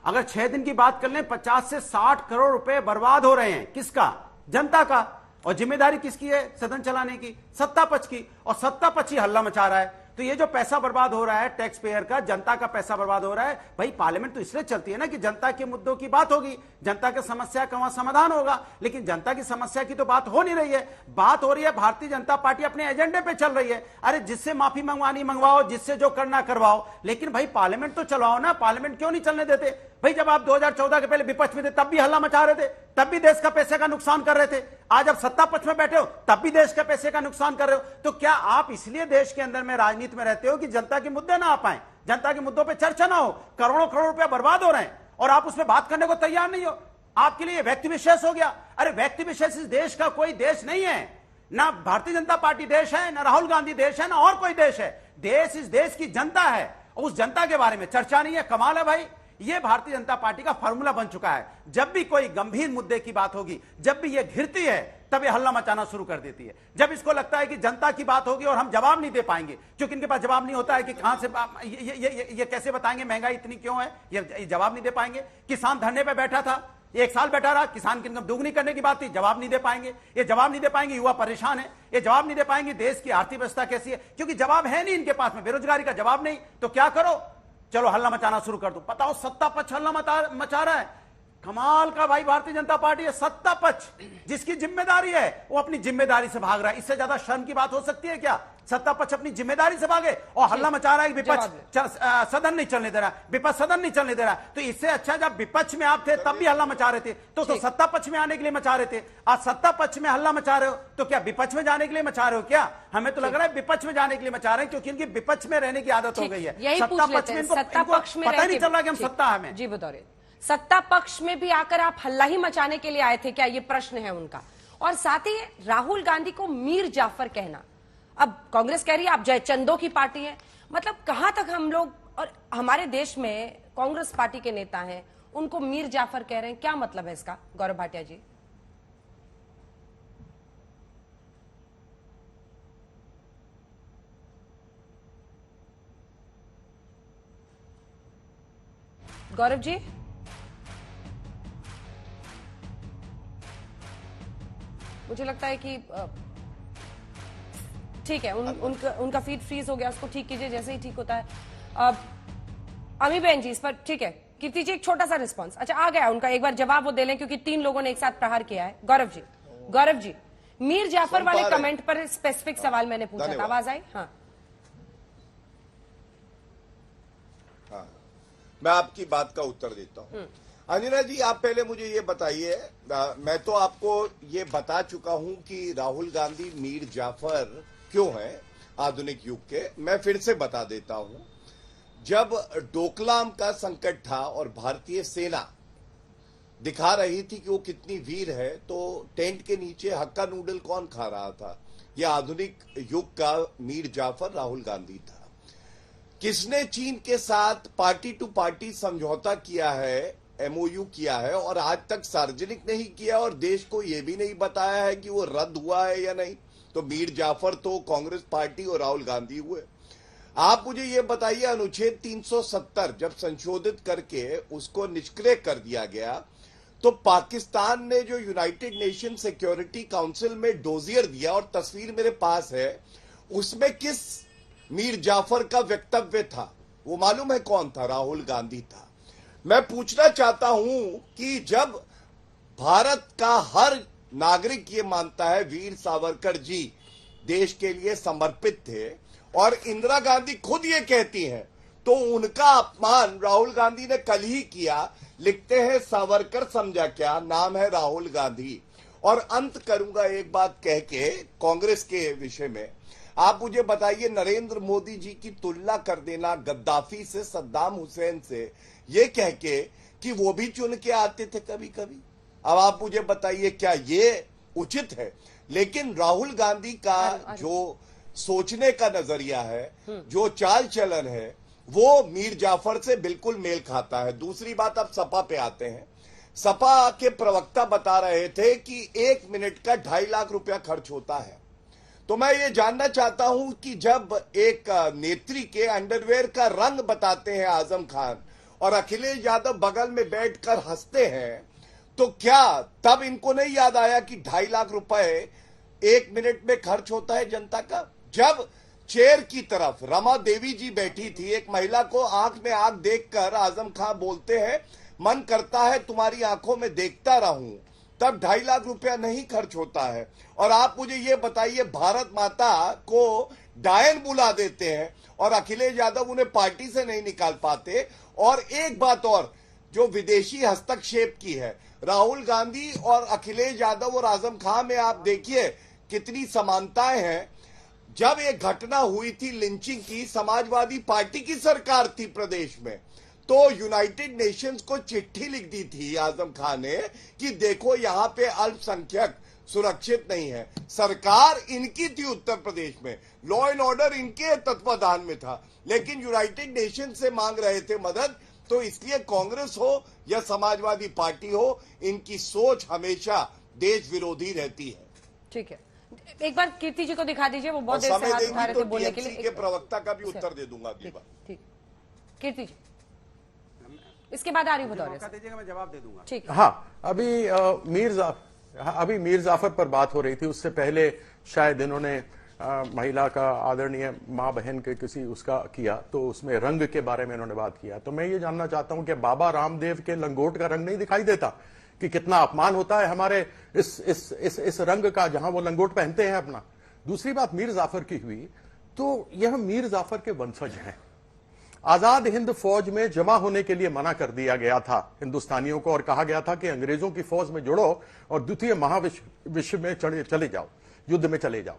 Speaker 11: अगर 6 दिन की बात कर लें, 50 से 60 करोड़ रुपए बर्बाद हो रहे हैं। किसका? जनता का। और जिम्मेदारी किसकी है सदन चलाने की? सत्ता पक्ष की। और सत्ता पक्ष ही हल्ला मचा रहा है। तो ये जो पैसा बर्बाद हो रहा है, टैक्स पेयर का, जनता का पैसा बर्बाद हो रहा है। भाई पार्लियामेंट तो इसलिए चलती है ना कि जनता के मुद्दों की बात होगी, जनता की समस्या का वहां समाधान होगा। लेकिन जनता की समस्या की तो बात हो नहीं रही है। बात हो रही है भारतीय जनता पार्टी अपने एजेंडे पे चल रही है। अरे जिससे माफी मंगवानी मंगवाओ, जिससे जो करना करवाओ, लेकिन भाई पार्लियामेंट तो चलाओ ना। पार्लियामेंट क्यों नहीं चलने देते? भाई जब आप 2014 के पहले विपक्ष में थे तब भी हल्ला मचा रहे थे, तब भी देश का पैसे का नुकसान कर रहे थे। आज अब सत्ता पक्ष में बैठे हो तब भी देश के पैसे का नुकसान कर रहे हो। तो क्या आप इसलिए देश के अंदर में राजनीति में रहते हो कि जनता के मुद्दे ना आ पाए, जनता के मुद्दों पे चर्चा ना हो? करोड़ों करोड़ रुपया बर्बाद हो रहे हैं और आप उसमें बात करने को तैयार नहीं हो। आपके लिए व्यक्ति विशेष हो गया। अरे व्यक्ति विशेष इस देश का कोई देश नहीं है। ना भारतीय जनता पार्टी देश है, ना राहुल गांधी देश है, ना और कोई देश है। देश इस देश की जनता है। उस जनता के बारे में चर्चा नहीं है। कमाल है भाई। ये भारतीय जनता पार्टी का फॉर्मूला बन चुका है। जब भी कोई गंभीर मुद्दे की बात होगी, जब भी ये घिरती है, तब ये हल्ला मचाना शुरू कर देती है। जब इसको लगता है कि जनता की बात होगी और हम जवाब नहीं दे पाएंगे, क्योंकि इनके पास जवाब नहीं होता है कि कहां से ये कैसे बताएंगे महंगाई इतनी क्यों है, ये जवाब नहीं दे पाएंगे। किसान धरने पे बैठा था, 1 साल बैठा रहा, किसान की इनकम दुगनी करने की बात थी, जवाब नहीं दे पाएंगे। ये जवाब नहीं दे पाएंगे, युवा परेशान है। ये जवाब नहीं दे पाएंगे, देश की आर्थिक व्यवस्था कैसी है, क्योंकि जवाब है नहीं इनके पास में, बेरोजगारी का जवाब नहीं। तो क्या करो, चलो हल्ला मचाना शुरू कर दो। बताओ, सत्ता पक्ष हल्ला मचा रहा है। कमाल का भाई भारतीय जनता पार्टी है। सत्ता पक्ष जिसकी जिम्मेदारी है वो अपनी जिम्मेदारी से भाग रहा है। इससे ज्यादा शर्म की बात हो सकती है क्या? सत्ता पक्ष अपनी जिम्मेदारी से भागे और हल्ला मचा रहा है, विपक्ष सदन नहीं चलने दे रहा, विपक्ष सदन नहीं चलने दे रहा। तो इससे अच्छा जब विपक्ष में आप थे तब भी हल्ला मचा रहे थे, तो सत्ता पक्ष में आने के लिए मचा रहे थे। आज सत्ता पक्ष में हल्ला मचा रहे हो तो क्या विपक्ष में जाने के लिए मचा रहे हो क्या? हमें तो लग रहा है विपक्ष में जाने के लिए मचा रहे हैं, क्योंकि इनकी विपक्ष में रहने की आदत हो गई है। सत्ता पक्ष में पता ही नहीं चल रहा कि हम सत्ता है।
Speaker 4: जी बतौर सत्ता पक्ष में भी आकर आप हल्ला ही मचाने के लिए आए थे क्या? ये प्रश्न है उनका। और साथ ही राहुल गांधी को मीर जाफर कहना, अब कांग्रेस कह रही है आप जयचंदों की पार्टी है। मतलब कहां तक हम लोग, और हमारे देश में कांग्रेस पार्टी के नेता हैं, उनको मीर जाफर कह रहे हैं, क्या मतलब है इसका? गौरव भाटिया जी। गौरव जी, मुझे लगता है कि ठीक है, उनका फीड फ्रीज हो गया, उसको ठीक कीजिए जैसे ही ठीक होता है। अमी बहन जी इस पर ठीक है, कीर्ति जी एक छोटा सा रिस्पांस। अच्छा आ गया उनका, एक बार जवाब वो दे लें क्योंकि 3 लोगों ने एक साथ प्रहार किया है। गौरव जी मीर जाफर वाले कमेंट पर स्पेसिफिक सवाल मैंने पूछा था, आवाज आई? हाँ,
Speaker 7: मैं आपकी बात का उत्तर देता हूं। अंजना जी, आप पहले मुझे ये बताइए, मैं तो आपको ये बता चुका हूं कि राहुल गांधी मीर जाफर क्यों है आधुनिक युग के। मैं फिर से बता देता हूं, जब डोकलाम का संकट था और भारतीय सेना दिखा रही थी कि वो कितनी वीर है, तो टेंट के नीचे हक्का नूडल कौन खा रहा था? ये आधुनिक युग का मीर जाफर राहुल गांधी था। किसने चीन के साथ पार्टी टू पार्टी समझौता किया है, एमओयू किया है, और आज तक सार्वजनिक नहीं किया और देश को यह भी नहीं बताया है कि वो रद्द हुआ है या नहीं? तो मीर जाफर तो कांग्रेस पार्टी और राहुल गांधी हुए। आप मुझे ये बताइए, अनुच्छेद 370 जब संशोधित करके उसको निष्क्रिय कर दिया गया, तो पाकिस्तान ने जो यूनाइटेड नेशन सिक्योरिटी काउंसिल में डोजियर दिया, और तस्वीर मेरे पास है, उसमें किस मीर जाफर का वक्तव्य था? वो मालूम है कौन था? राहुल गांधी था। मैं पूछना चाहता हूं कि जब भारत का हर नागरिक ये मानता है वीर सावरकर जी देश के लिए समर्पित थे, और इंदिरा गांधी खुद ये कहती हैं, तो उनका अपमान राहुल गांधी ने कल ही किया। लिखते हैं सावरकर समझा क्या, नाम है राहुल गांधी। और अंत करूंगा एक बात कह के कांग्रेस के विषय में। आप मुझे बताइए, नरेंद्र मोदी जी की तुलना कर देना गद्दाफी से, सद्दाम हुसैन से, ये कह के कि वो भी चुन के आते थे कभी कभी। अब आप मुझे बताइए क्या ये उचित है? लेकिन राहुल गांधी का जो सोचने का नजरिया है, जो चाल चलन है, वो मीर जाफर से बिल्कुल मेल खाता है। दूसरी बात, अब सपा पे आते हैं। सपा के प्रवक्ता बता रहे थे कि 1 मिनट का 2.5 लाख रुपया खर्च होता है। तो मैं ये जानना चाहता हूं कि जब एक नेत्री के अंडरवेयर का रंग बताते हैं आजम खान और अखिलेश यादव बगल में बैठकर हंसते हैं, तो क्या तब इनको नहीं याद आया कि 2.5 लाख रुपए 1 मिनट में खर्च होता है जनता का? जब चेयर की तरफ रमा देवी जी बैठी थी, एक महिला को आंख में आंख देखकर आजम खान बोलते हैं, मन करता है तुम्हारी आंखों में देखता रहूं, तब 2.5 लाख रुपया नहीं खर्च होता है। और आप मुझे ये बताइए, भारत माता को डायन बुला देते हैं और अखिलेश यादव उन्हें पार्टी से नहीं निकाल पाते। और एक बात और, जो विदेशी हस्तक्षेप की है राहुल गांधी और अखिलेश यादव और आजम खान में, आप देखिए कितनी समानताएं हैं। जब एक घटना हुई थी लिंचिंग की, समाजवादी पार्टी की सरकार थी प्रदेश में, तो यूनाइटेड नेशंस को चिट्ठी लिख दी थी आजम खान ने कि देखो यहां पे अल्पसंख्यक सुरक्षित नहीं है। सरकार इनकी थी उत्तर प्रदेश में, लॉ एंड ऑर्डर इनके तत्वाधान में था, लेकिन यूनाइटेड नेशन से मांग रहे थे मदद। तो इसलिए कांग्रेस हो या समाजवादी पार्टी हो, इनकी सोच हमेशा देश विरोधी रहती है।
Speaker 4: ठीक है, एक बार कीर्ति जी को दिखा दीजिए, वो बहुत देर से हाथ उठा रहे थे बोलने के लिए।
Speaker 7: के प्रवक्ता का भी उत्तर दे दूंगा।
Speaker 4: ठीक, कीर्ति जी। इसके बाद आरिफ भदौरिया
Speaker 11: मौका दीजिएगा, मैं जवाब दे दूंगा।
Speaker 4: ठीक है।
Speaker 10: हाँ, अभी मीर जाफर पर बात हो रही थी, उससे पहले शायद इन्होंने महिला का आदरणीय माँ बहन के किसी उसका किया, तो उसमें रंग के बारे में इन्होंने बात किया। तो मैं ये जानना चाहता हूं कि बाबा रामदेव के लंगोट का रंग नहीं दिखाई देता कि कितना अपमान होता है हमारे इस रंग का, जहां वो लंगोट पहनते हैं अपना। दूसरी बात मीर जाफर की हुई, तो यह मीर जाफर के वंशज हैं। आजाद हिंद फौज में जमा होने के लिए मना कर दिया गया था हिंदुस्तानियों को, और कहा गया था कि अंग्रेजों की फौज में जुड़ो और द्वितीय महाविश्व में चले जाओ, युद्ध में चले जाओ।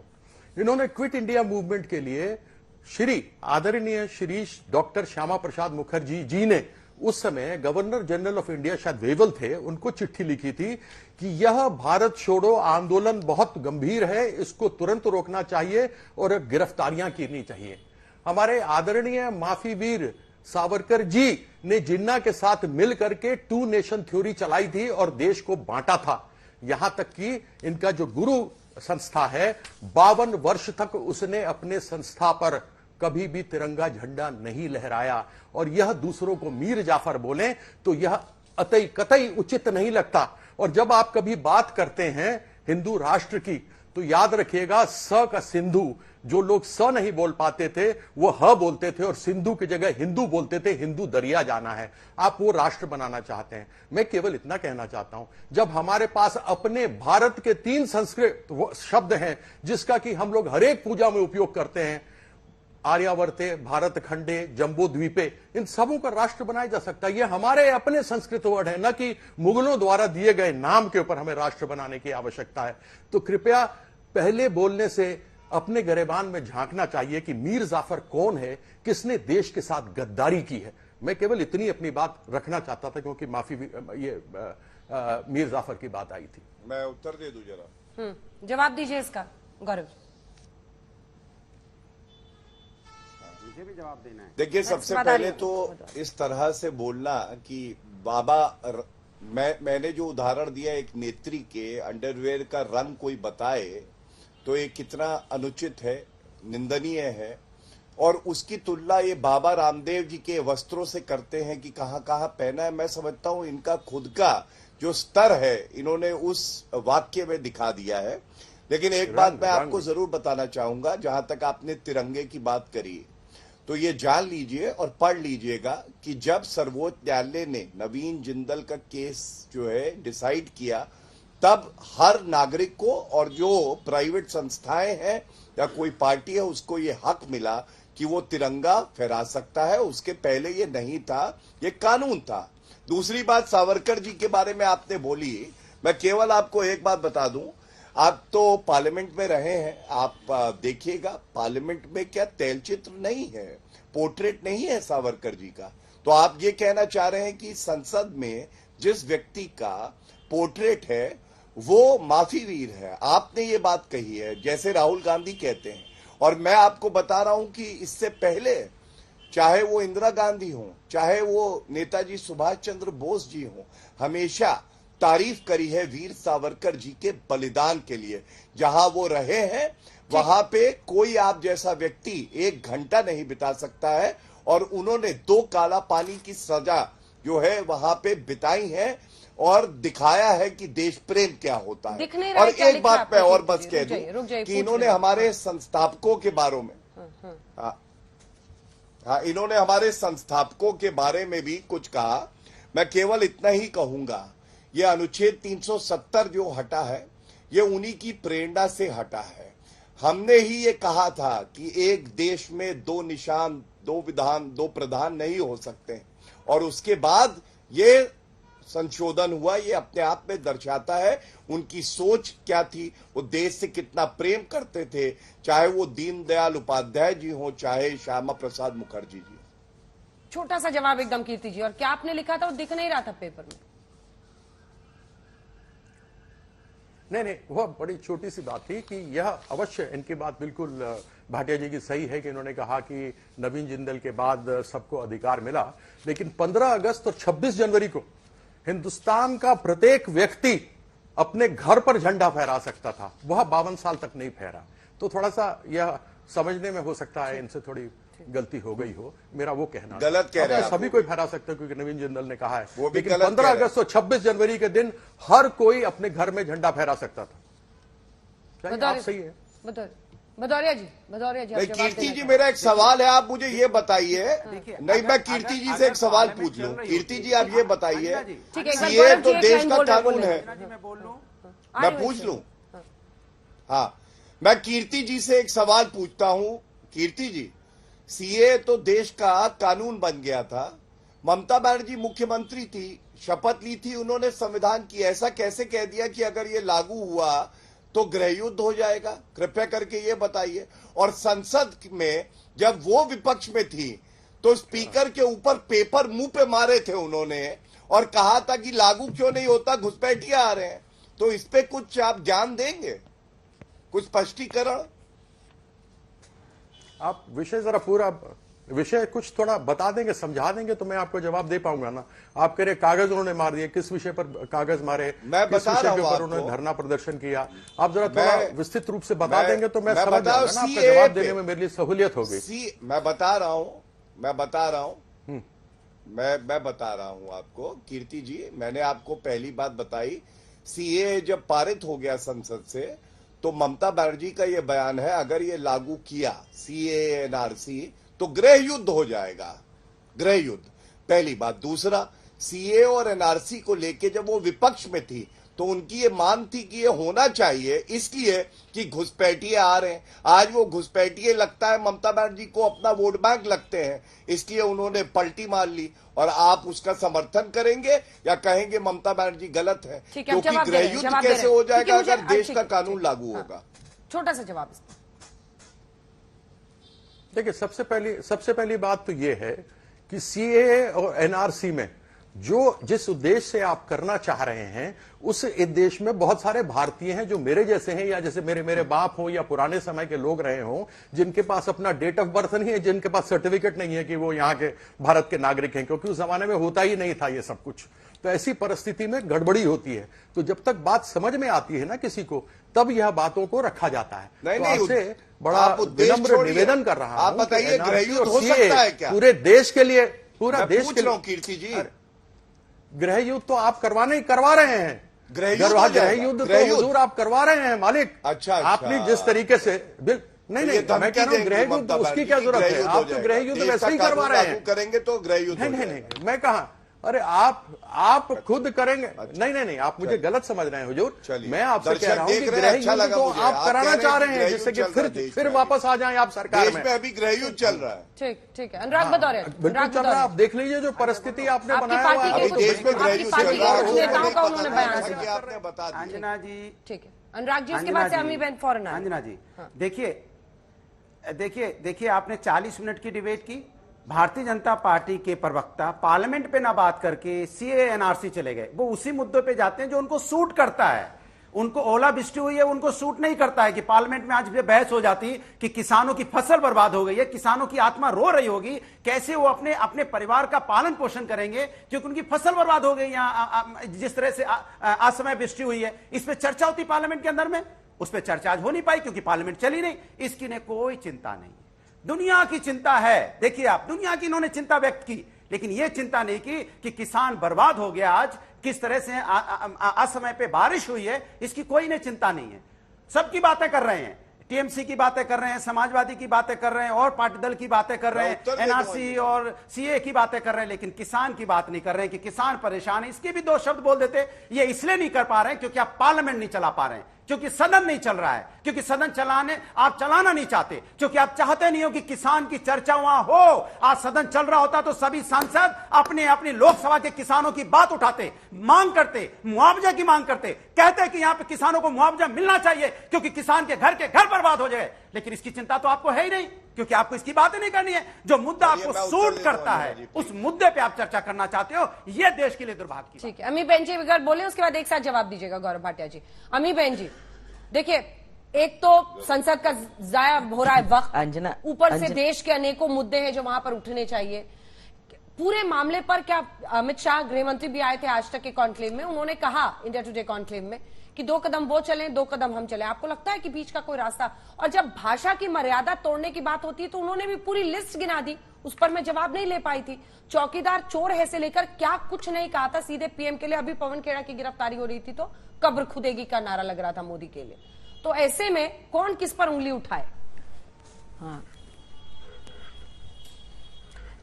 Speaker 10: इन्होंने क्विट इंडिया मूवमेंट के लिए श्री आदरणीय श्री डॉक्टर श्यामा प्रसाद मुखर्जी जी ने, उस समय गवर्नर जनरल ऑफ इंडिया शायद वेवल थे, उनको चिट्ठी लिखी थी कि यह भारत छोड़ो आंदोलन बहुत गंभीर है, इसको तुरंत रोकना चाहिए और गिरफ्तारियां करनी चाहिए। हमारे आदरणीय माफी वीर सावरकर जी ने जिन्ना के साथ मिलकर के 2 नेशन थ्योरी चलाई थी और देश को बांटा था। यहां तक कि इनका जो गुरु संस्था है, 52 वर्ष तक उसने अपने संस्था पर कभी भी तिरंगा झंडा नहीं लहराया, और यह दूसरों को मीर जाफर बोले तो यह अतई कतई उचित नहीं लगता। और जब आप कभी बात करते हैं हिंदू राष्ट्र की, तो याद रखिएगा स का सिंधु, जो लोग स नहीं बोल पाते थे वो ह बोलते थे और सिंधु की जगह हिंदू बोलते थे। हिंदू दरिया जाना है, आप वो राष्ट्र बनाना चाहते हैं। मैं केवल इतना कहना चाहता हूं, जब हमारे पास अपने भारत के 3 संस्कृत शब्द हैं जिसका कि हम लोग हर एक पूजा में उपयोग करते हैं, आर्यावर्ते, भारत खंडे, जम्बू द्वीपे, इन सबों का राष्ट्र बनाया जा सकता है। ये हमारे अपने संस्कृत वर्ड है, न कि मुगलों द्वारा दिए गए नाम के ऊपर हमें राष्ट्र बनाने की आवश्यकता है। तो कृपया पहले बोलने से अपने गिरेबान में झांकना चाहिए कि मीर जाफर कौन है, किसने देश के साथ गद्दारी की है। मैं केवल इतनी अपनी बात रखना चाहता था, क्योंकि माफी मीर जाफर की बात आई थी।
Speaker 7: मैं उत्तर दे दूं जरा।
Speaker 4: जवाब दीजिए इसका गौरव।
Speaker 11: मुझे भी जवाब देना है।
Speaker 7: देखिए, सबसे पहले तो इस तरह से बोलना कि बाबा, मैंने जो उदाहरण दिया एक नेत्री के अंडरवेयर का रंग कोई बताए, तो ये कितना अनुचित है, निंदनीय है। और उसकी तुलना ये बाबा रामदेव जी के वस्त्रों से करते हैं कि कहां कहां पहना है। मैं समझता हूं इनका खुद का जो स्तर है इन्होंने उस वाक्य में दिखा दिया है। लेकिन एक बात मैं आपको जरूर बताना चाहूंगा, जहां तक आपने तिरंगे की बात करी, तो ये जान लीजिए और पढ़ लीजिएगा कि जब सर्वोच्च न्यायालय ने नवीन जिंदल का केस जो है डिसाइड किया, तब हर नागरिक को और जो प्राइवेट संस्थाएं हैं या कोई पार्टी है उसको ये हक मिला कि वो तिरंगा फहरा सकता है। उसके पहले ये नहीं था, ये कानून था। दूसरी बात, सावरकर जी के बारे में आपने बोली, मैं केवल आपको एक बात बता दूं, आप तो पार्लियामेंट में रहे हैं, आप देखिएगा पार्लियामेंट में क्या तैलचित्र नहीं है, पोर्ट्रेट नहीं है सावरकर जी का। तो आप ये कहना चाह रहे हैं कि संसद में जिस व्यक्ति का पोर्ट्रेट है वो माफी वीर है। आपने ये बात कही है, जैसे राहुल गांधी कहते हैं। और मैं आपको बता रहा हूं कि इससे पहले चाहे वो इंदिरा गांधी हो, चाहे वो नेताजी सुभाष चंद्र बोस जी हो, हमेशा तारीफ करी है वीर सावरकर जी के बलिदान के लिए। जहां वो रहे हैं वहां पे कोई आप जैसा व्यक्ति 1 घंटा नहीं बिता सकता है, और उन्होंने 2 काला पानी की सजा जो है वहां पे बिताई है और दिखाया है कि देश प्रेम क्या होता है। और एक बात मैं और बस कह दूं कि इन्होंने हमारे संस्थापकों के बारे में, इन्होंने हमारे संस्थापकों के बारे में भी कुछ कहा। मैं केवल इतना ही कहूंगा, ये अनुच्छेद 370 जो हटा है, ये उन्हीं की प्रेरणा से हटा है। हमने ही ये कहा था कि एक देश में 2 निशान, 2 विधान, 2 प्रधान नहीं हो सकते, और उसके बाद ये संशोधन हुआ। ये अपने आप में दर्शाता है उनकी सोच क्या थी, वो देश से कितना प्रेम करते थे, चाहे वो दीनदयाल उपाध्याय जी हो, चाहे श्यामा प्रसाद मुखर्जी जी।
Speaker 4: छोटा सा जवाब एकदम कीर्ति जी। और क्या आपने लिखा था वो दिख नहीं रहा था पेपर में?
Speaker 10: नहीं, वह बड़ी छोटी सी बात थी कि यह अवश्य, इनकी बात बिल्कुल भाटिया जी की सही है कि इन्होंने कहा कि नवीन जिंदल के बाद सबको अधिकार मिला, लेकिन 15 अगस्त और 26 जनवरी को हिंदुस्तान का प्रत्येक व्यक्ति अपने घर पर झंडा फहरा सकता था, वह 52 साल तक नहीं फहरा। तो थोड़ा सा यह समझने में हो सकता है इनसे थोड़ी गलती हो गई हो, मेरा वो कहना।
Speaker 7: गलत कह रहे हैं
Speaker 10: सभी कोई फहरा सकते हैं, क्योंकि नवीन जिंदल ने कहा है,
Speaker 7: वो भी
Speaker 10: लेकिन
Speaker 7: गलत
Speaker 10: 15 अगस्त और 26 जनवरी के दिन हर कोई अपने घर में झंडा फहरा सकता था। आप सही है।
Speaker 4: भदौरिया जी
Speaker 7: नहीं, कीर्ति जी मेरा एक सवाल है, आप मुझे ये बताइए। नहीं, मैं कीर्ति जी से एक सवाल पूछ लूं। कीर्ति जी आप ये बताइए, सीए तो देश का कानून है, मैं पूछ लूं? हाँ, मैं कीर्ति जी से एक सवाल पूछता हूं। कीर्ति जी, सीए तो देश का कानून बन गया था, ममता बनर्जी मुख्यमंत्री थी, शपथ ली थी उन्होंने संविधान की, ऐसा कैसे कह दिया कि अगर ये लागू हुआ तो गृह युद्ध हो जाएगा? कृपया करके ये बताइए। और संसद में जब वो विपक्ष में थी तो स्पीकर के ऊपर पेपर मुंह पे मारे थे उन्होंने और कहा था कि लागू क्यों नहीं होता, घुसपैठिए आ रहे हैं। तो इस पे कुछ आप जान देंगे, कुछ स्पष्टीकरण?
Speaker 10: आप विषय जरा पूरा विषय कुछ थोड़ा बता देंगे, समझा देंगे तो मैं आपको जवाब दे पाऊंगा ना। आप कह रहे कागज उन्होंने मार दिए, किस विषय पर कागज मारे,
Speaker 7: मैं
Speaker 10: किस
Speaker 7: बता
Speaker 10: विषय
Speaker 7: रहा
Speaker 10: के
Speaker 7: हूं
Speaker 10: ऊपर उन्होंने धरना प्रदर्शन किया, आप जरा थोड़ा विस्तृत रूप से बता देंगे तो मैं समझ जाऊंगा ना, आपका जवाब देने में मेरे लिए सहूलियत होगी।
Speaker 7: मैं बता रहा हूं मैं बता रहा हूं आपको। कीर्ति जी, मैंने आपको पहली बात बताई, सीए जब पारित हो गया संसद से तो ममता बनर्जी का यह बयान है, अगर ये लागू किया सीए एनआरसी तो गृह युद्ध हो जाएगा, गृह युद्ध। पहली बात। दूसरा, सीए और एनआरसी को लेके जब वो विपक्ष में थी तो उनकी ये मांग थी कि ये होना चाहिए, इसलिए कि घुसपैठिए आ रहे हैं। आज वो घुसपैठिए लगता है ममता बनर्जी को अपना वोट बैंक लगते हैं, इसलिए उन्होंने पलटी मार ली। और आप उसका समर्थन करेंगे या कहेंगे ममता बनर्जी गलत है? क्योंकि गृह युद्ध कैसे हो जाएगा अगर देश का कानून लागू होगा?
Speaker 4: छोटा सा जवाब।
Speaker 10: देखिए, सबसे पहली बात तो यह है कि सीए और एनआरसी में जिस उद्देश्य से आप करना चाह रहे हैं, उस देश में बहुत सारे भारतीय हैं जो मेरे जैसे हैं, या जैसे मेरे बाप हो या पुराने समय के लोग रहे हों, जिनके पास अपना डेट ऑफ बर्थ नहीं है, जिनके पास सर्टिफिकेट नहीं है कि वो यहाँ के भारत के नागरिक हैं, क्योंकि उस जमाने में होता ही नहीं था ये सब कुछ। तो ऐसी परिस्थिति में गड़बड़ी होती है। तो जब तक बात समझ में आती है ना किसी को, तब यह बातों को रखा जाता है। तो आपसे बड़ा विनम्र निवेदन कर रहा हूं,
Speaker 7: आप बताइए गृह युद्ध हो सकता है क्या
Speaker 10: पूरे देश के लिए? पूरा देश के लिए।
Speaker 7: कीर्ति जी,
Speaker 10: गृह युद्ध तो आप करवा रहे हैं। गृह युद्ध तो हुजूर आप करवा रहे हैं मालिक।
Speaker 7: अच्छा,
Speaker 10: आपने जिस तरीके से नहीं, मैं कह रहा हूं गृह युद्ध उसकी क्या जरूरत है? आप तो गृह युद्ध वैसे ही करवा रहे हैं।
Speaker 7: करेंगे तो गृह युद्ध
Speaker 10: नहीं, मैं कहा, अरे आप खुद करेंगे। नहीं, आप मुझे गलत समझ रहे हैं हुजूर। मैं आपसे कह रहा हूं कि गृह युद्ध तो आप कराना चाह रहे हैं, जिससे कि फिर वापस आ जाएं आप सरकार में।
Speaker 7: अभी गृह युद्ध चल रहा है।
Speaker 4: ठीक है। अनुराग भदौरिया
Speaker 10: बिल्कुल चल रहा है। आप देख लीजिए जो परिस्थिति आपने बनाया हुआ है,
Speaker 7: देश में गृह युद्ध चल रहा है,
Speaker 4: नेताओं का उन्होंने बयान दिया।
Speaker 7: आपने बता दिया।
Speaker 11: अंजना जी,
Speaker 4: ठीक है। अनुराग जी, इसके बाद से अम्मी बहन फौरन।
Speaker 11: अंजना जी, देखिए आपने 40 मिनट की डिबेट की, भारतीय जनता पार्टी के प्रवक्ता पार्लियामेंट पे ना बात करके सीए एनआरसी चले गए। वो उसी मुद्दों पे जाते हैं जो उनको सूट करता है। उनको ओलावृष्टि हुई है, उनको सूट नहीं करता है कि पार्लियामेंट में आज भी बहस हो जाती कि किसानों की फसल बर्बाद हो गई है, किसानों की आत्मा रो रही होगी, कैसे वो अपने परिवार का पालन पोषण करेंगे क्योंकि उनकी फसल बर्बाद हो गई। यहाँ जिस तरह से असमय वृष्टि हुई है, इस पर चर्चा होती पार्लियामेंट के अंदर में, उस पर चर्चा आज हो नहीं पाई क्योंकि पार्लियामेंट चली नहीं। इसकी ने कोई चिंता नहीं, दुनिया की चिंता है। देखिए आप, दुनिया की इन्होंने चिंता व्यक्त की, लेकिन यह चिंता नहीं की कि किसान बर्बाद हो गया, आज किस तरह से असमय पे बारिश हुई है, इसकी कोई ने चिंता नहीं है। सबकी बातें कर रहे हैं, टीएमसी की बातें कर रहे हैं, समाजवादी की बातें कर रहे हैं, और पार्टी दल की बातें कर रहे हैं, एनआरसी और सीए की बातें कर रहे हैं, लेकिन किसान की बात नहीं कर रहे हैं कि किसान परेशान है। इसके भी दो शब्द बोल देते। ये इसलिए नहीं कर पा रहे हैं क्योंकि आप पार्लियामेंट नहीं चला पा रहे हैं, क्योंकि सदन नहीं चल रहा है, क्योंकि सदन आप चलाना नहीं चाहते, क्योंकि आप चाहते नहीं हो कि किसान की चर्चा वहां हो। आज सदन चल रहा होता तो सभी सांसद अपनी लोकसभा के किसानों की बात उठाते, मांग करते, मुआवजा की मांग करते, कहते कि यहां पे किसानों को मुआवजा मिलना चाहिए क्योंकि किसान के घर बर्बाद हो जाए। लेकिन इसकी चिंता तो आपको है ही नहीं, क्योंकि आपको इसकी बात ही नहीं करनी है। जो मुद्दा आपको सूट करता है, उस मुद्दे पे आप चर्चा करना चाहते हो। यह देश के लिए दुर्भाग्य की।
Speaker 4: ठीक है, अम्मी बहन जी अगर बोले उसके बाद एक साथ जवाब दीजिएगा गौरव भाटिया जी। अम्मी बहन जी, देखिए, एक तो संसद का जाया हो रहा है वक्त, ऊपर से देश के अनेकों मुद्दे हैं जो वहां पर उठने चाहिए। पूरे मामले पर क्या अमित शाह गृह मंत्री भी आए थे आज तक के कॉन्क्लेव में, उन्होंने कहा इंडिया टुडे कॉन्क्लेव में कि 2 कदम वो चलें 2 कदम हम चलें। आपको लगता है कि बीच का कोई रास्ता? और जब भाषा की मर्यादा तोड़ने की बात होती है तो उन्होंने भी पूरी लिस्ट गिना दी, उस पर मैं जवाब नहीं ले पाई थी। चौकीदार चोर है से लेकर क्या कुछ नहीं कहा था सीधे पीएम के लिए। अभी पवन खेड़ा की गिरफ्तारी हो रही थी तो कब्र खुदेगी का नारा लग रहा था मोदी के लिए। तो ऐसे में कौन किस पर उंगली उठाए?
Speaker 9: हाँ,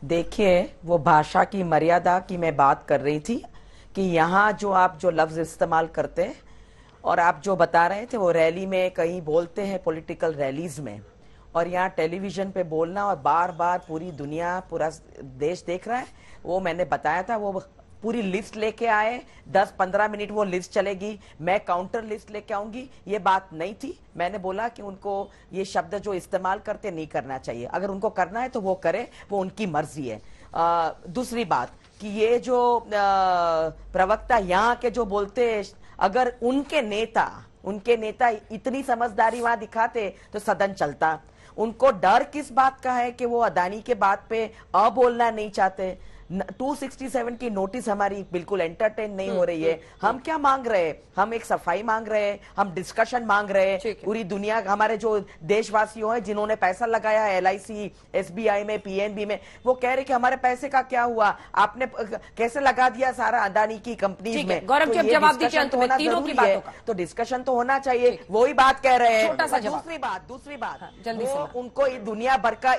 Speaker 9: देखिए, वो भाषा की मर्यादा की मैं बात कर रही थी कि यहाँ जो आप जो लफ्ज इस्तेमाल करते हैं और आप जो बता रहे थे वो रैली में कहीं बोलते हैं, पॉलिटिकल रैलीज में, और यहाँ टेलीविजन पे बोलना और बार बार पूरी दुनिया पूरा देश देख रहा है, वो मैंने बताया था। वो पूरी लिस्ट लेके आए, 10-15 मिनट वो लिस्ट चलेगी, मैं काउंटर लिस्ट लेके आऊंगी, ये बात नहीं थी। मैंने बोला कि उनको ये शब्द जो इस्तेमाल करते नहीं करना चाहिए, अगर उनको करना है तो वो करे, वो उनकी मर्जी है। दूसरी बात कि ये जो प्रवक्ता यहाँ के जो बोलते, अगर उनके नेता इतनी समझदारी वहां दिखाते तो सदन चलता। उनको डर किस बात का है कि वो अदानी के बात पे बोलना नहीं चाहते? 267 की नोटिस हमारी बिल्कुल एंटरटेन नहीं हो रही है। हम क्या मांग रहे हैं? हम एक सफाई मांग रहे हैं, हम डिस्कशन मांग रहे हैं। पूरी दुनिया, हमारे जो देशवासियों हैं जिन्होंने पैसा लगाया है LIC, SBI में, PNB में, वो कह रहे कि हमारे पैसे का क्या हुआ, आपने कैसे लगा दिया सारा अदानी की कंपनी में।
Speaker 4: गौरव जी, जवाब दीजिए अंत में तीनों की बातों का।
Speaker 9: तो डिस्कशन तो होना चाहिए, वही बात कह रहे हैं। दूसरी बात
Speaker 4: जल्दी
Speaker 9: वो उनको दुनिया भर का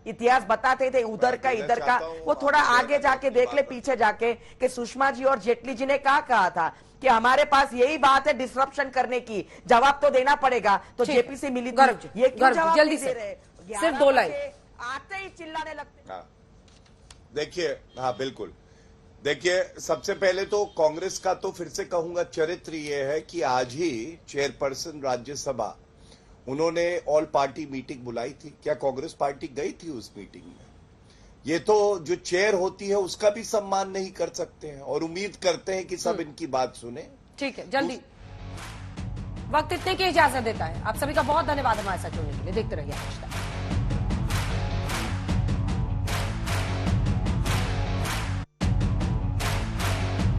Speaker 9: इतिहास बताते थे, उधर का इधर का। वो थोड़ा आगे जाके देख ले, पीछे जाके, कि सुषमा जी और जेटली जी ने कहा था कि हमारे पास यही बात है डिसरप्शन करने की, जवाब तो देना पड़ेगा। तो जेपी से मिली थी, ये क्यों जवाब
Speaker 4: जल्दी
Speaker 9: नहीं दे रहे?
Speaker 4: सिर्फ 2 लाइन
Speaker 9: आते ही चिल्लाने लगते।
Speaker 7: देखिए, हाँ बिल्कुल, देखिए, सबसे पहले तो कांग्रेस का तो फिर से कहूंगा चरित्र ये है कि आज ही चेयरपर्सन राज्यसभा उन्होंने ऑल पार्टी मीटिंग बुलाई थी। क्या कांग्रेस पार्टी गई थी उस मीटिंग में? ये तो जो चेयर होती है उसका भी सम्मान नहीं कर सकते हैं, और उम्मीद करते हैं कि सब इनकी बात सुने।
Speaker 4: ठीक है, जल्दी, वक्त इतने की इजाजत देता है। आप सभी का बहुत धन्यवाद हमारे साथ जुड़ने के लिए। देखते रहिए आज तक।